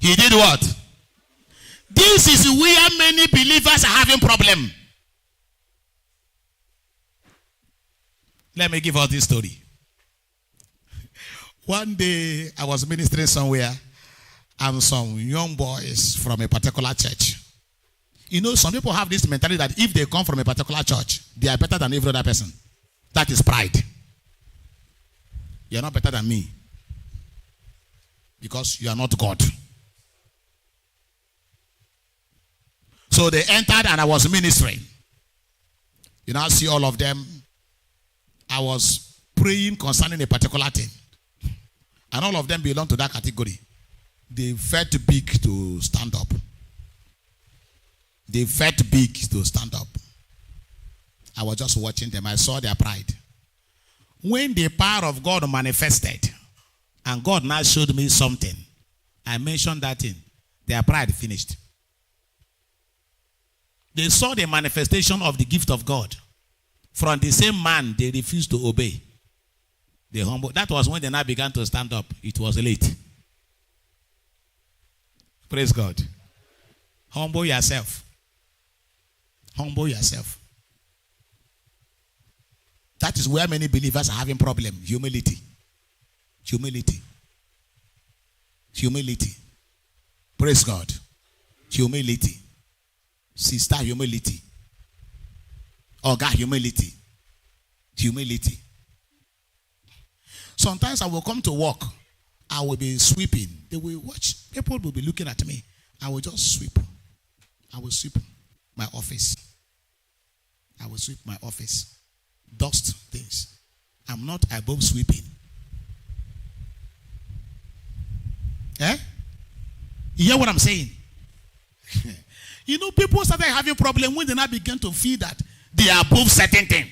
He did what? This is where many believers are having problem. Let me give us this story. One day I was ministering somewhere and some young boys from a particular church. You know, some people have this mentality that if they come from a particular church, they are better than every other person. That is pride. You are not better than me because you are not God. So they entered and I was ministering. You now see all of them. I was praying concerning a particular thing. And all of them belong to that category. They felt big to stand up. They felt big to stand up. I was just watching them. I saw their pride. When the power of God manifested, and God now showed me something, I mentioned that thing. Their pride finished. They saw the manifestation of the gift of God. From the same man, they refused to obey. They humble. That was when they now began to stand up. It was late. Praise God. Humble yourself. Humble yourself. That is where many believers are having problem. Humility. Humility. Humility. Praise God. Humility. Sister, humility. Oga, humility. Humility. Sometimes I will come to work. I will be sweeping. They will watch. People will be looking at me. I will just sweep. I will sweep my office. I will sweep my office. Dust things. I'm not above sweeping. Eh? You hear what I'm saying? You know, people started having problem when they now begin to feel that they are above certain things.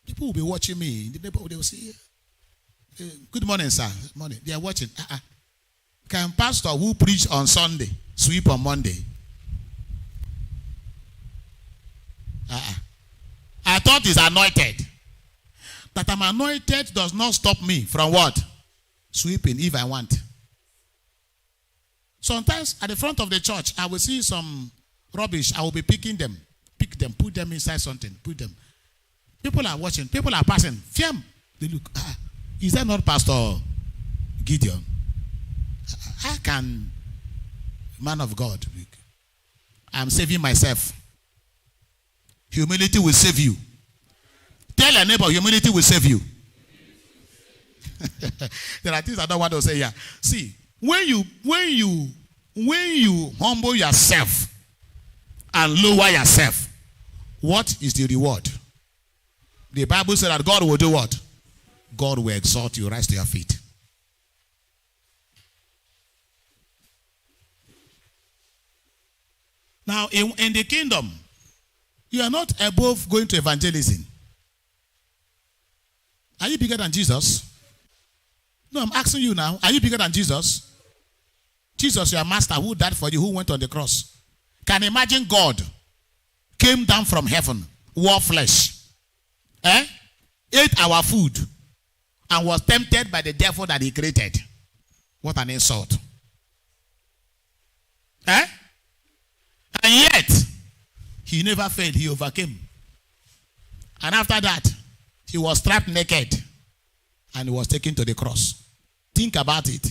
People will be watching me. They will say, good morning, sir. Morning. They are watching. Can pastor who preach on Sunday sweep on Monday? I thought he's anointed. That I'm anointed does not stop me from what? Sweeping if I want. Sometimes at the front of the church, I will see some rubbish. I will be picking them. Pick them, put them inside something, put them. People are watching. People are passing. Fiam. They look. Is that not Pastor Gideon? How can man of God? I'm saving myself. Humility will save you. Tell your neighbor, humility will save you. There are things I don't want to say here. See, when you humble yourself and lower yourself, what is the reward? The Bible said that God will do what? God will exalt you. Rise to your feet. Now, in the kingdom, you are not above going to evangelism. Are you bigger than Jesus? No, I'm asking you now. Are you bigger than Jesus? Jesus, your master, who died for you, who went on the cross. Can you imagine God came down from heaven, wore flesh, ate our food, and was tempted by the devil that he created? What an insult. And yet, he never failed. He overcame. And after that, he was strapped naked and he was taken to the cross. Think about it.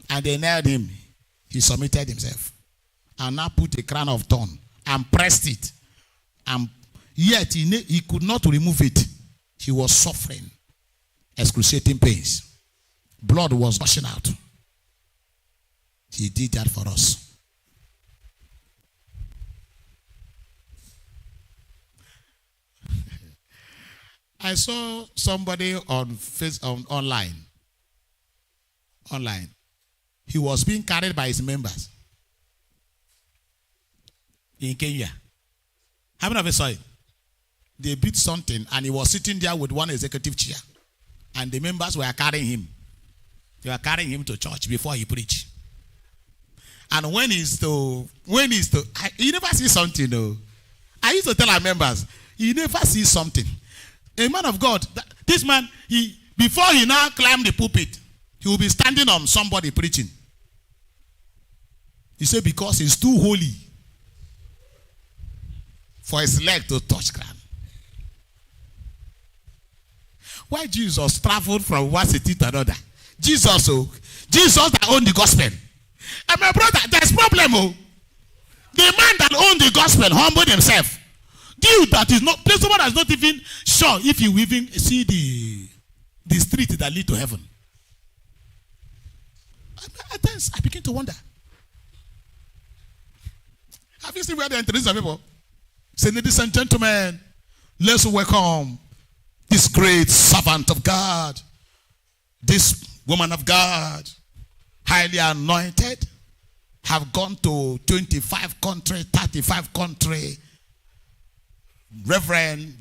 And they nailed him. He submitted himself. And now put a crown of thorn and pressed it. And yet he could not remove it. He was suffering excruciating pains. Blood was gushing out. He did that for us. I saw somebody online. He was being carried by his members in Kenya. How many of you saw it? They beat something and he was sitting there with one executive chair. And the members were carrying him. They were carrying him to church before he preached. And when he's to, you never see something, though. I used to tell our members, you never see something. A man of God, this man, before he now climbed the pulpit, He will be standing on somebody preaching. He said because he's too holy for his leg to touch ground. Why Jesus traveled from one city to another? Jesus that owned the gospel. And my brother, there's problem. The man that owned the gospel humbled himself. Dude that is not, there's someone that's not even sure if you even see the street that lead to heaven. At times I begin to wonder. Have you seen where they're introducing people? Say, ladies and gentlemen, let's welcome this great servant of God, this woman of God, highly anointed, have gone to 25 countries, 35 countries, Reverend